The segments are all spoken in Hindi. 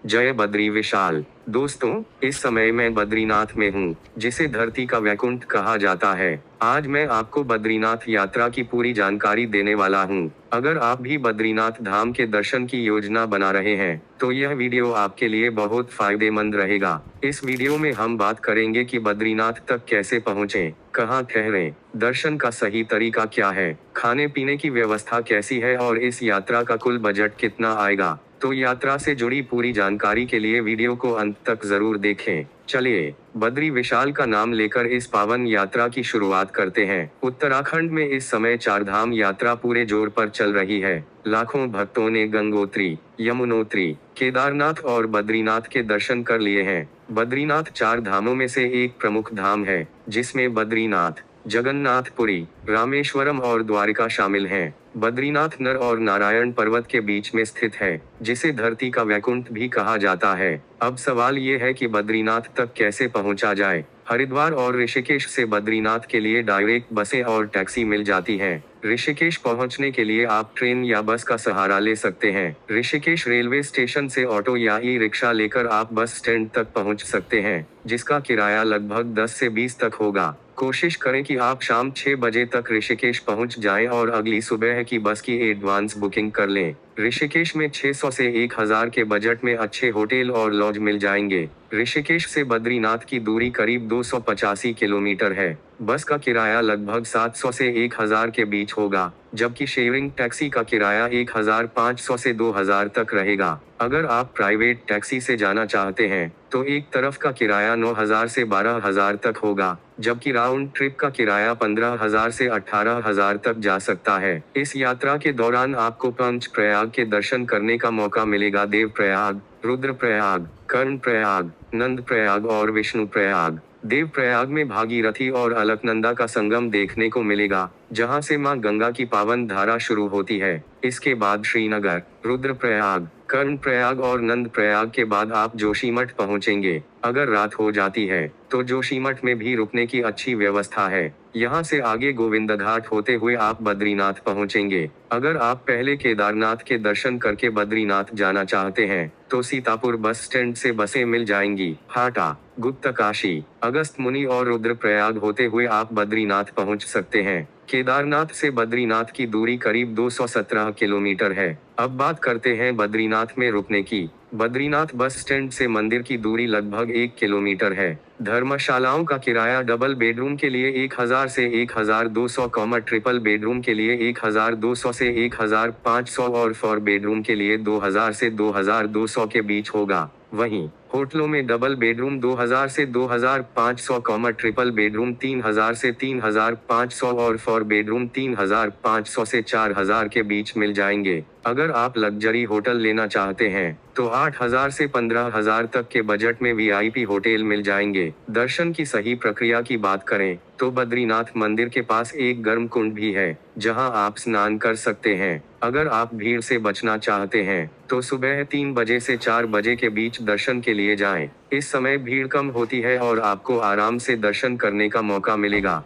जय बद्री विशाल। दोस्तों, इस समय मैं बद्रीनाथ में हूँ, जिसे धरती का वैकुंठ कहा जाता है। आज मैं आपको बद्रीनाथ यात्रा की पूरी जानकारी देने वाला हूँ। अगर आप भी बद्रीनाथ धाम के दर्शन की योजना बना रहे हैं, तो यह वीडियो आपके लिए बहुत फायदेमंद रहेगा। इस वीडियो में हम बात करेंगे कि बद्रीनाथ तक कैसे पहुँचें, कहाँ ठहरें, दर्शन का सही तरीका क्या है, खाने पीने की व्यवस्था कैसी है और इस यात्रा का कुल बजट कितना आएगा। तो यात्रा से जुड़ी पूरी जानकारी के लिए वीडियो को अंत तक जरूर देखें। चलिए, बद्री विशाल का नाम लेकर इस पावन यात्रा की शुरुआत करते हैं। उत्तराखंड में इस समय चारधाम यात्रा पूरे जोर पर चल रही है। लाखों भक्तों ने गंगोत्री, यमुनोत्री, केदारनाथ और बद्रीनाथ के दर्शन कर लिए हैं। बद्रीनाथ चार धामों में से एक प्रमुख धाम है, जिसमें बद्रीनाथ, जगन्नाथपुरी, रामेश्वरम और द्वारिका शामिल हैं। बद्रीनाथ नर और नारायण पर्वत के बीच में स्थित है, जिसे धरती का वैकुंठ भी कहा जाता है। अब सवाल ये है कि बद्रीनाथ तक कैसे पहुंचा जाए। हरिद्वार और ऋषिकेश से बद्रीनाथ के लिए डायरेक्ट बसें और टैक्सी मिल जाती हैं। ऋषिकेश पहुंचने के लिए आप ट्रेन या बस का सहारा ले सकते हैं। ऋषिकेश रेलवे स्टेशन से ऑटो या ई रिक्शा लेकर आप बस स्टैंड तक पहुंच सकते हैं, जिसका किराया लगभग 10 से 20 तक होगा। कोशिश करें कि आप शाम 6 बजे तक ऋषिकेश पहुंच जाएं और अगली सुबह की बस की एडवांस बुकिंग कर लें। ऋषिकेश में 600 से 1000 के बजट में अच्छे होटल और लॉज मिल जाएंगे। ऋषिकेश से बद्रीनाथ की दूरी करीब 285 किलोमीटर है। बस का किराया लगभग 700 से 1000 के बीच होगा, जबकि शेयरिंग टैक्सी का किराया 1500 से 2000 तक रहेगा। अगर आप प्राइवेट टैक्सी से जाना चाहते हैं, तो एक तरफ का किराया 9000 से 12000 तक होगा, जबकि राउंड ट्रिप का किराया 15000 से 18000 तक जा सकता है। इस यात्रा के दौरान आपको पंचप्रयाग के दर्शन करने का मौका मिलेगा। देवप्रयाग, रुद्रप्रयाग, कर्णप्रयाग, नंदप्रयाग और विष्णुप्रयाग। देवप्रयाग में भागीरथी और अलकनंदा का संगम देखने को मिलेगा, जहां से मां गंगा की पावन धारा शुरू होती है। इसके बाद श्रीनगर, रुद्रप्रयाग, कर्णप्रयाग और नंदप्रयाग के बाद आप जोशीमठ पहुंचेंगे। अगर रात हो जाती है, तो जोशीमठ में भी रुकने की अच्छी व्यवस्था है। यहाँ से आगे गोविंद घाट होते हुए आप बद्रीनाथ पहुंचेंगे। अगर आप पहले केदारनाथ के दर्शन करके बद्रीनाथ जाना चाहते हैं, तो सीतापुर बस स्टैंड से बसें मिल जाएंगी। हाटा, गुप्तकाशी, अगस्त मुनि और रुद्रप्रयाग होते हुए आप बद्रीनाथ पहुंच सकते हैं। केदारनाथ से बद्रीनाथ की दूरी करीब 217 किलोमीटर है। अब बात करते हैं बद्रीनाथ में रुकने की। बद्रीनाथ बस स्टैंड से मंदिर की दूरी लगभग 1 किलोमीटर है। धर्मशालाओं का किराया डबल बेडरूम के लिए 1000 से 1200, ट्रिपल बेडरूम के लिए 1200 से 1500 और 4 बेडरूम के लिए 2000 से 2200 के बीच होगा। वहीं होटलों में डबल बेडरूम 2000 से 2500, ट्रिपल बेडरूम 3000 से 3500 और 4 बेडरूम 3500 से 4000 के बीच मिल जाएंगे। अगर आप लग्जरी होटल लेना चाहते हैं, तो 8000 से 15000 तक के बजट में वीआईपी होटल मिल जाएंगे। दर्शन की सही प्रक्रिया की बात करें, तो बद्रीनाथ मंदिर के पास एक गर्म कुंड भी है, जहां आप स्नान कर सकते हैं। अगर आप भीड़ से बचना चाहते हैं, तो सुबह 3 बजे से 4 बजे के बीच दर्शन के लिए जाएं। इस समय भीड़ कम होती है और आपको आराम से दर्शन करने का मौका मिलेगा।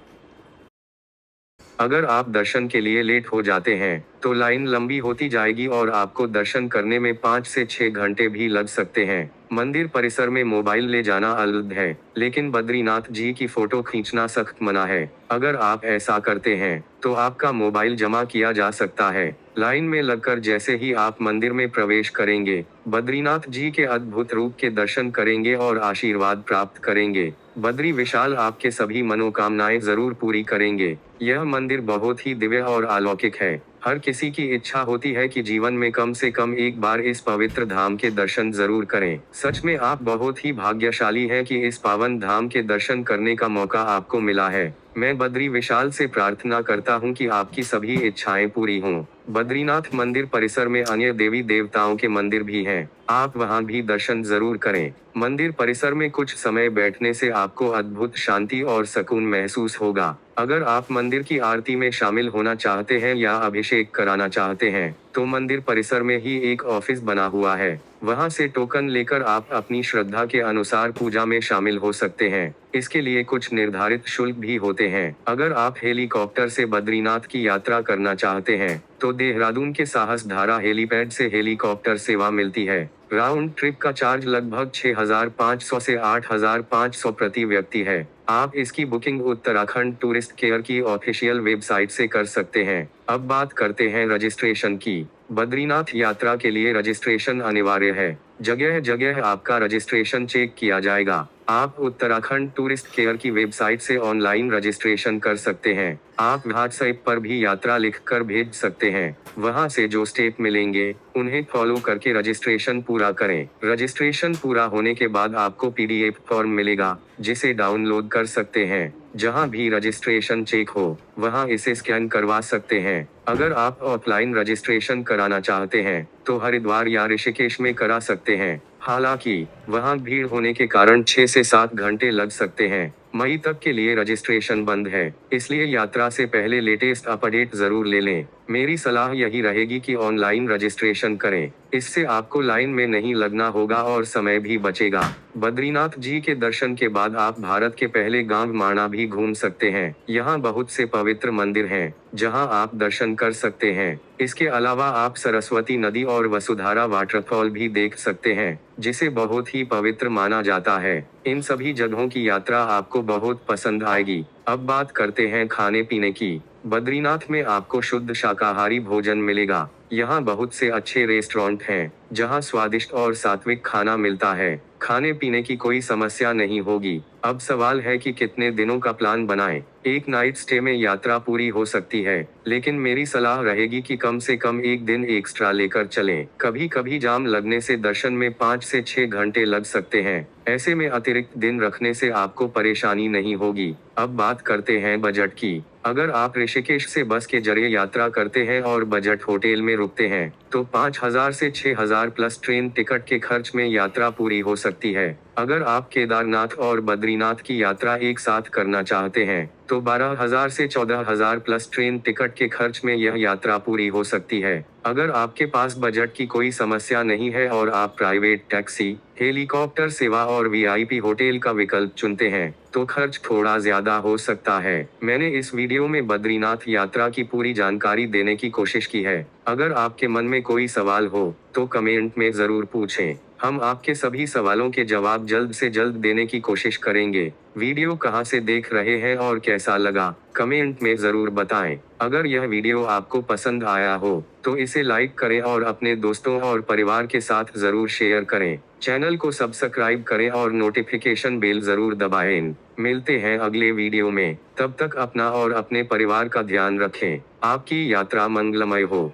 अगर आप दर्शन के लिए लेट हो जाते हैं, तो लाइन लंबी होती जाएगी और आपको दर्शन करने में 5 से 6 घंटे भी लग सकते हैं। मंदिर परिसर में मोबाइल ले जाना अलाउड है, लेकिन बद्रीनाथ जी की फोटो खींचना सख्त मना है। अगर आप ऐसा करते हैं, तो आपका मोबाइल जमा किया जा सकता है। लाइन में लगकर जैसे ही आप मंदिर में प्रवेश करेंगे, बद्रीनाथ जी के अद्भुत रूप के दर्शन करेंगे और आशीर्वाद प्राप्त करेंगे। बद्री विशाल आपके सभी मनोकामनाएं जरूर पूरी करेंगे। यह मंदिर बहुत ही दिव्य और अलौकिक है। हर किसी की इच्छा होती है कि जीवन में कम से कम एक बार इस पवित्र धाम के दर्शन जरूर करें। सच में आप बहुत ही भाग्यशाली हैं कि इस पावन धाम के दर्शन करने का मौका आपको मिला है। मैं बद्री विशाल से प्रार्थना करता हूं कि आपकी सभी इच्छाएं पूरी हों। बद्रीनाथ मंदिर परिसर में अन्य देवी देवताओं के मंदिर भी हैं। आप वहां भी दर्शन जरूर करें। मंदिर परिसर में कुछ समय बैठने से आपको अद्भुत शांति और सुकून महसूस होगा। अगर आप मंदिर की आरती में शामिल होना चाहते हैं या अभिषेक कराना चाहते हैं, तो मंदिर परिसर में ही एक ऑफिस बना हुआ है। वहां से टोकन लेकर आप अपनी श्रद्धा के अनुसार पूजा में शामिल हो सकते हैं। इसके लिए कुछ निर्धारित शुल्क भी होते हैं। अगर आप हेलीकॉप्टर से बद्रीनाथ की यात्रा करना चाहते हैं, तो देहरादून के साहस धारा हेलीपैड से हेलीकॉप्टर सेवा मिलती है। राउंड ट्रिप का चार्ज लगभग 6,500 से 8,500 प्रति व्यक्ति है। आप इसकी बुकिंग उत्तराखंड टूरिस्ट केयर की ऑफिशियल वेबसाइट से कर सकते हैं। अब बात करते हैं रजिस्ट्रेशन की। बद्रीनाथ यात्रा के लिए रजिस्ट्रेशन अनिवार्य है। जगह जगह आपका रजिस्ट्रेशन चेक किया जाएगा। आप उत्तराखंड टूरिस्ट केयर की वेबसाइट से ऑनलाइन रजिस्ट्रेशन कर सकते हैं। आप व्हाट्सएप पर भी यात्रा लिखकर भेज सकते हैं। वहां से जो स्टेप मिलेंगे उन्हें फॉलो करके रजिस्ट्रेशन पूरा करें। रजिस्ट्रेशन पूरा होने के बाद आपको पीडीएफ फॉर्म मिलेगा, जिसे डाउनलोड कर सकते हैं। जहां भी रजिस्ट्रेशन चेक हो वहां इसे स्कैन करवा सकते हैं। अगर आप ऑफलाइन रजिस्ट्रेशन कराना चाहते हैं तो हरिद्वार या ऋषिकेश में करा सकते हैं। हालांकि वहां भीड़ होने के कारण 6 से 7 घंटे लग सकते हैं। मई तक के लिए रजिस्ट्रेशन बंद है, इसलिए यात्रा से पहले लेटेस्ट अपडेट जरूर ले लें। मेरी सलाह यही रहेगी कि ऑनलाइन रजिस्ट्रेशन करें। इससे आपको लाइन में नहीं लगना होगा और समय भी बचेगा। बद्रीनाथ जी के दर्शन के बाद आप भारत के पहले गांव माणा भी घूम सकते हैं। यहाँ बहुत से पवित्र मंदिर हैं, जहां आप दर्शन कर सकते हैं। इसके अलावा आप सरस्वती नदी और वसुधारा वाटरफॉल भी देख सकते हैं, जिसे बहुत ही पवित्र माना जाता है। इन सभी जगहों की यात्रा आपको बहुत पसंद आएगी। अब बात करते हैं खाने पीने की। बद्रीनाथ में आपको शुद्ध शाकाहारी भोजन मिलेगा। यहाँ बहुत से अच्छे रेस्टोरेंट हैं, जहाँ स्वादिष्ट और सात्विक खाना मिलता है। खाने पीने की कोई समस्या नहीं होगी। अब सवाल है कि कितने दिनों का प्लान बनाएं। एक नाइट स्टे में यात्रा पूरी हो सकती है, लेकिन मेरी सलाह रहेगी कि कम से कम एक दिन एक्स्ट्रा लेकर चलें। कभी कभी जाम लगने से दर्शन में 5 से 6 घंटे लग सकते हैं। ऐसे में अतिरिक्त दिन रखने से आपको परेशानी नहीं होगी। अब बात करते हैं बजट की। अगर आप ऋषिकेश से बस के जरिए यात्रा करते हैं और बजट होटल में रुकते हैं, तो 5,000 से 6,000 प्लस ट्रेन टिकट के खर्च में यात्रा पूरी हो सकती है। अगर आप केदारनाथ और बद्रीनाथ की यात्रा एक साथ करना चाहते हैं, तो 12,000 से 14,000 प्लस ट्रेन टिकट के खर्च में यह यात्रा पूरी हो सकती है। अगर आपके पास बजट की कोई समस्या नहीं है और आप प्राइवेट टैक्सी, हेलीकॉप्टर सेवा और वीआईपी होटल का विकल्प चुनते हैं, तो खर्च थोड़ा ज्यादा हो सकता है। मैंने इस वीडियो में बद्रीनाथ यात्रा की पूरी जानकारी देने की कोशिश की है। अगर आपके मन में कोई सवाल हो तो कमेंट में जरूर पूछें। हम आपके सभी सवालों के जवाब जल्द से जल्द देने की कोशिश करेंगे। वीडियो कहां से देख रहे हैं और कैसा लगा, कमेंट में जरूर बताएं। अगर यह वीडियो आपको पसंद आया हो तो इसे लाइक करें और अपने दोस्तों और परिवार के साथ जरूर शेयर करें। चैनल को सब्सक्राइब करें और नोटिफिकेशन बेल जरूर दबाएं। मिलते हैं अगले वीडियो में। तब तक अपना और अपने परिवार का ध्यान रखें। आपकी यात्रा मंगलमय हो।